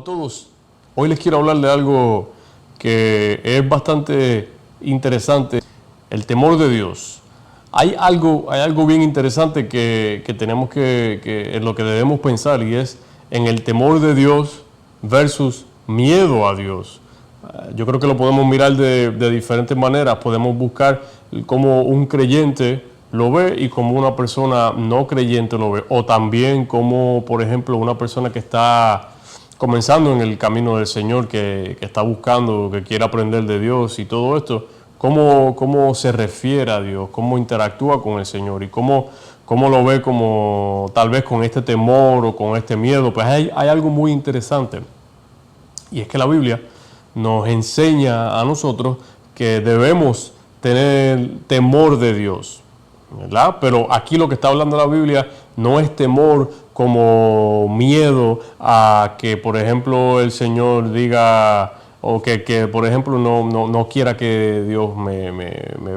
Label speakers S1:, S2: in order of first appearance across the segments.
S1: Hola a todos. Hoy les quiero hablar de algo que es bastante interesante, el temor de Dios. Hay algo bien interesante que tenemos en lo que debemos pensar, y es en el temor de Dios versus miedo a Dios. Yo creo que lo podemos mirar de diferentes maneras. Podemos buscar cómo un creyente lo ve y cómo una persona no creyente lo ve. O también como, por ejemplo, una persona que está comenzando en el camino del Señor, que está buscando, que quiere aprender de Dios y todo esto, cómo se refiere a Dios, cómo interactúa con el Señor y cómo lo ve, como tal vez con este temor o con este miedo. Pues hay algo muy interesante, y es que la Biblia nos enseña a nosotros que debemos tener temor de Dios, ¿verdad? Pero aquí lo que está hablando la Biblia no es temor como miedo a que, por ejemplo, el Señor diga, o que por ejemplo, no quiera que Dios me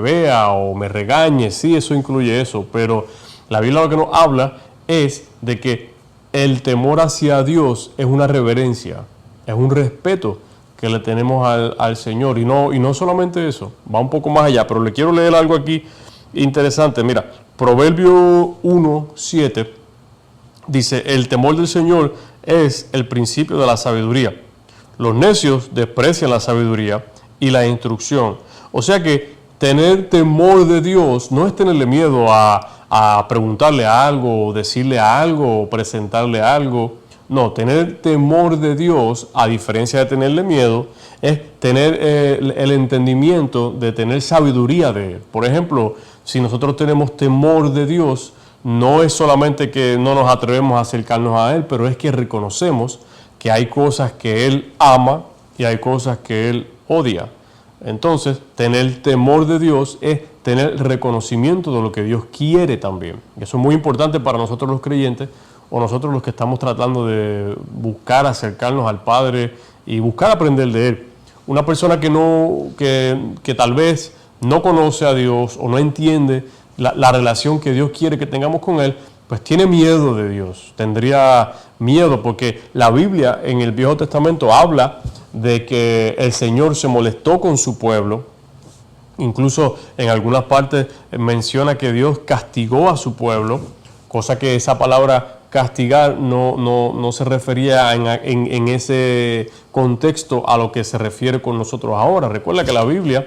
S1: vea o me regañe. Sí, eso incluye eso, pero la Biblia lo que nos habla es de que el temor hacia Dios es una reverencia, es un respeto que le tenemos al Señor. Y no solamente eso, va un poco más allá, pero le quiero leer algo aquí interesante. Mira, Proverbio 1:7 dice: el temor del Señor es el principio de la sabiduría. Los necios desprecian la sabiduría y la instrucción. O sea que tener temor de Dios no es tenerle miedo a preguntarle algo, decirle algo, presentarle algo. No, tener temor de Dios, a diferencia de tenerle miedo, es tener el entendimiento de tener sabiduría de Él. Por ejemplo, si nosotros tenemos temor de Dios, no es solamente que no nos atrevemos a acercarnos a Él, pero es que reconocemos que hay cosas que Él ama y hay cosas que Él odia. Entonces, tener temor de Dios es tener reconocimiento de lo que Dios quiere también. Y eso es muy importante para nosotros los creyentes, o nosotros los que estamos tratando de buscar acercarnos al Padre y buscar aprender de Él. Una persona que tal vez no conoce a Dios o no entiende la relación que Dios quiere que tengamos con Él, pues tiene miedo de Dios, tendría miedo, porque la Biblia en el Viejo Testamento habla de que el Señor se molestó con su pueblo. Incluso en algunas partes menciona que Dios castigó a su pueblo, cosa que esa palabra castigar no se refería en ese contexto a lo que se refiere con nosotros ahora. Recuerda que la Biblia,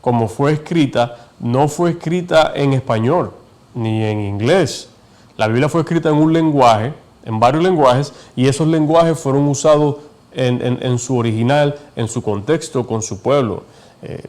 S1: como fue escrita, no fue escrita en español ni en inglés. La Biblia fue escrita en un lenguaje, en varios lenguajes, y esos lenguajes fueron usados en su original, en su contexto, con su pueblo.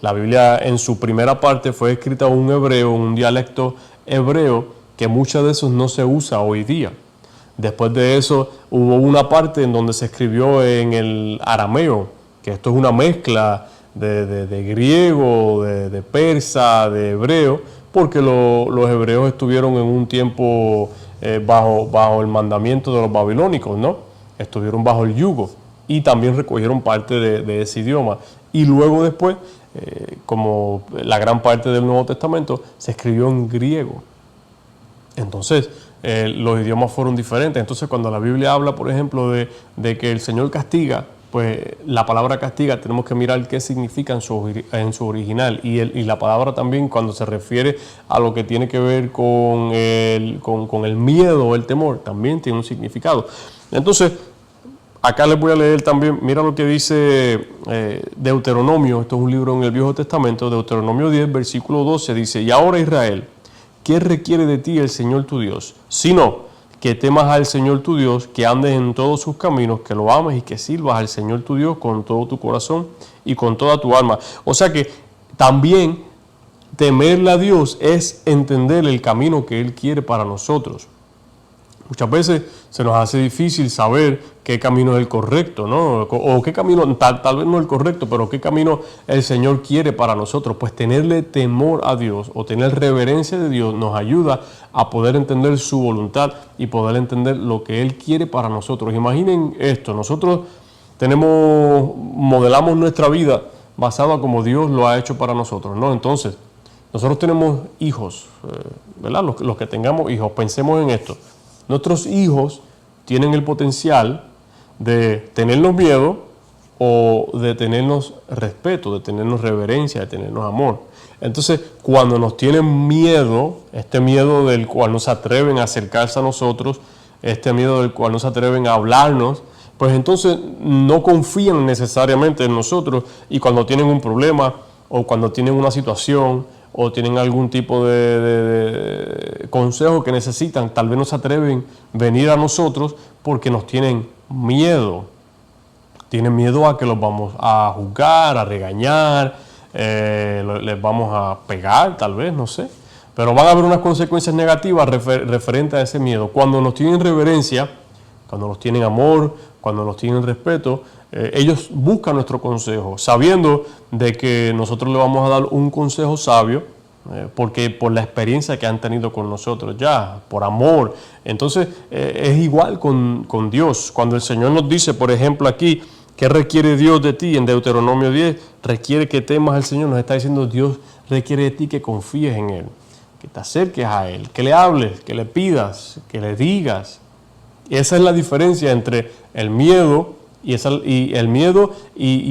S1: La Biblia en su primera parte fue escrita en un hebreo, un dialecto hebreo, que muchas de esos no se usa hoy día. Después de eso hubo una parte en donde se escribió en el arameo, que esto es una mezcla de griego, de persa, de hebreo, porque los hebreos estuvieron en un tiempo bajo el mandamiento de los babilónicos, ¿no? Estuvieron bajo el yugo y también recogieron parte de ese idioma. Y luego después, como la gran parte del Nuevo Testamento, se escribió en griego. Entonces, los idiomas fueron diferentes. Entonces, cuando la Biblia habla, por ejemplo, de que el Señor castiga, pues la palabra castiga tenemos que mirar qué significa en su original. Y la palabra también, cuando se refiere a lo que tiene que ver con el miedo o el temor, también tiene un significado. Entonces, acá les voy a leer también, mira lo que dice Deuteronomio. Esto es un libro en el Viejo Testamento. Deuteronomio 10, versículo 12, dice: y ahora, Israel, ¿qué requiere de ti el Señor tu Dios? Sino que temas al Señor tu Dios, que andes en todos sus caminos, que lo ames y que sirvas al Señor tu Dios con todo tu corazón y con toda tu alma. O sea que también temerle a Dios es entender el camino que Él quiere para nosotros. Muchas veces se nos hace difícil saber qué camino es el correcto, ¿no? O qué camino, tal vez no el correcto, pero qué camino el Señor quiere para nosotros. Pues tenerle temor a Dios o tener reverencia de Dios nos ayuda a poder entender su voluntad y poder entender lo que Él quiere para nosotros. Imaginen esto: nosotros modelamos nuestra vida basada como Dios lo ha hecho para nosotros, ¿no? Entonces, nosotros tenemos hijos, ¿verdad? Los que tengamos hijos, pensemos en esto. Nuestros hijos tienen el potencial de tenernos miedo o de tenernos respeto, de tenernos reverencia, de tenernos amor. Entonces, cuando nos tienen miedo, este miedo del cual no se atreven a acercarse a nosotros, este miedo del cual no se atreven a hablarnos, pues entonces no confían necesariamente en nosotros, y cuando tienen un problema o cuando tienen una situación o tienen algún tipo de consejo que necesitan, tal vez no se atreven a venir a nosotros porque nos tienen miedo. Tienen miedo a que los vamos a juzgar, a regañar, les vamos a pegar, tal vez, no sé. Pero van a haber unas consecuencias negativas referentes a ese miedo. Cuando nos tienen reverencia, cuando nos tienen amor, cuando nos tienen respeto, ellos buscan nuestro consejo, sabiendo de que nosotros le vamos a dar un consejo sabio, porque por la experiencia que han tenido con nosotros ya, por amor. Entonces es igual con Dios. Cuando el Señor nos dice, por ejemplo, aquí, ¿qué requiere Dios de ti? En Deuteronomio 10, requiere que temas al Señor. Nos está diciendo, Dios requiere de ti que confíes en Él, que te acerques a Él, que le hables, que le pidas, que le digas. Y esa es la diferencia entre el miedo y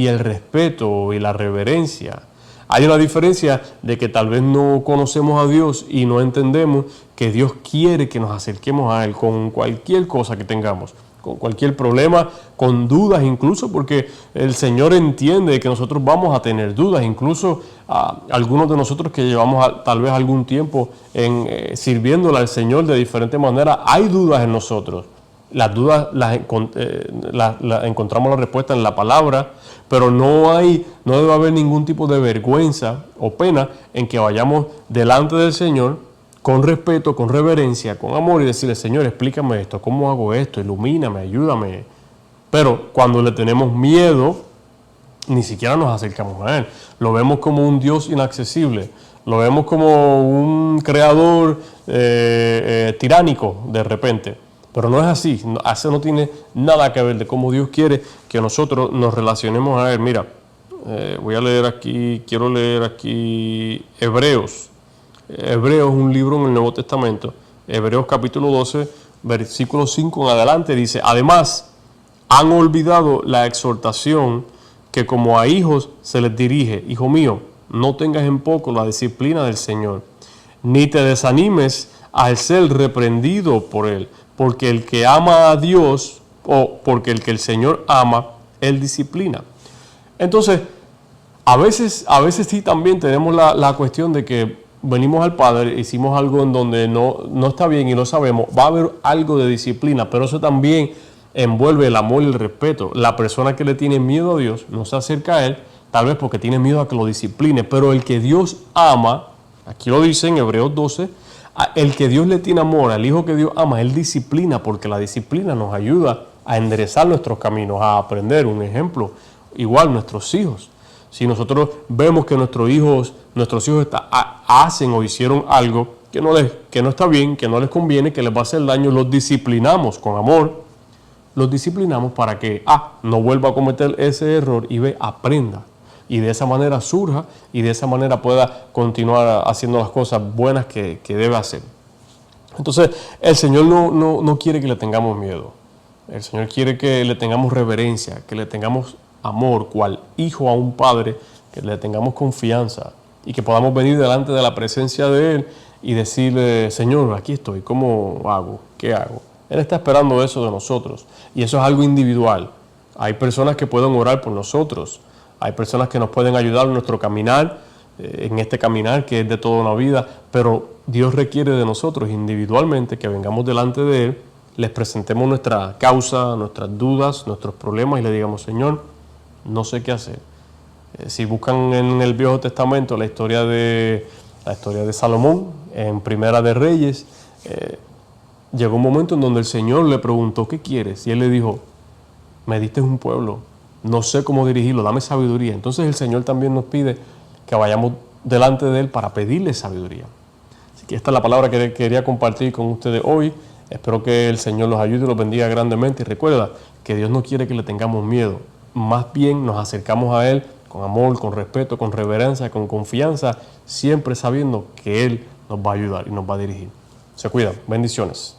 S1: el respeto y la reverencia. Hay una diferencia de que tal vez no conocemos a Dios y no entendemos que Dios quiere que nos acerquemos a Él con cualquier cosa que tengamos, con cualquier problema, con dudas incluso, porque el Señor entiende que nosotros vamos a tener dudas, incluso algunos de nosotros que llevamos tal vez algún tiempo sirviéndole al Señor de diferente manera, hay dudas en nosotros. Las dudas encontramos la respuesta en la palabra, pero no debe haber ningún tipo de vergüenza o pena en que vayamos delante del Señor con respeto, con reverencia, con amor y decirle, Señor, explícame esto, ¿cómo hago esto? Ilumíname, ayúdame. Pero cuando le tenemos miedo, ni siquiera nos acercamos a Él. Lo vemos como un Dios inaccesible, lo vemos como un creador tiránico de repente. Pero no es así, eso no tiene nada que ver de cómo Dios quiere que nosotros nos relacionemos a Él. Mira, quiero leer aquí Hebreos. Hebreos es un libro en el Nuevo Testamento. Hebreos capítulo 12, versículo 5 en adelante dice, además, han olvidado la exhortación que como a hijos se les dirige. Hijo mío, no tengas en poco la disciplina del Señor, ni te desanimes al ser reprendido por Él. Porque el que ama a Dios, porque el que el Señor ama, Él disciplina. Entonces, a veces sí también tenemos la cuestión de que venimos al Padre, hicimos algo en donde no está bien y no sabemos, va a haber algo de disciplina, pero eso también envuelve el amor y el respeto. La persona que le tiene miedo a Dios no se acerca a Él, tal vez porque tiene miedo a que lo discipline, pero el que Dios ama, aquí lo dice en Hebreos 12, el que Dios le tiene amor, al hijo que Dios ama, Él disciplina, porque la disciplina nos ayuda a enderezar nuestros caminos, a aprender. Un ejemplo, igual nuestros hijos. Si nosotros vemos que nuestros hijos hacen o hicieron algo que no está bien, que no les conviene, que les va a hacer daño, los disciplinamos con amor, los disciplinamos para que no vuelva a cometer ese error y aprenda. Y de esa manera surja y de esa manera pueda continuar haciendo las cosas buenas que debe hacer. Entonces, el Señor no quiere que le tengamos miedo. El Señor quiere que le tengamos reverencia, que le tengamos amor, cual hijo a un padre, que le tengamos confianza y que podamos venir delante de la presencia de Él y decirle, Señor, aquí estoy, ¿cómo hago? ¿Qué hago? Él está esperando eso de nosotros y eso es algo individual. Hay personas que pueden orar por nosotros. Hay personas que nos pueden ayudar en nuestro caminar, en este caminar que es de toda una vida, pero Dios requiere de nosotros individualmente que vengamos delante de Él, les presentemos nuestra causa, nuestras dudas, nuestros problemas y le digamos, Señor, no sé qué hacer. Si buscan en el Viejo Testamento la historia de Salomón, en Primera de Reyes, llegó un momento en donde el Señor le preguntó, ¿qué quieres? Y él le dijo, me diste un pueblo, no sé cómo dirigirlo, dame sabiduría. Entonces el Señor también nos pide que vayamos delante de Él para pedirle sabiduría. Así que esta es la palabra que quería compartir con ustedes hoy. Espero que el Señor los ayude y los bendiga grandemente. Y recuerda que Dios no quiere que le tengamos miedo. Más bien nos acercamos a Él con amor, con respeto, con reverencia, con confianza, siempre sabiendo que Él nos va a ayudar y nos va a dirigir. Se cuidan. Bendiciones.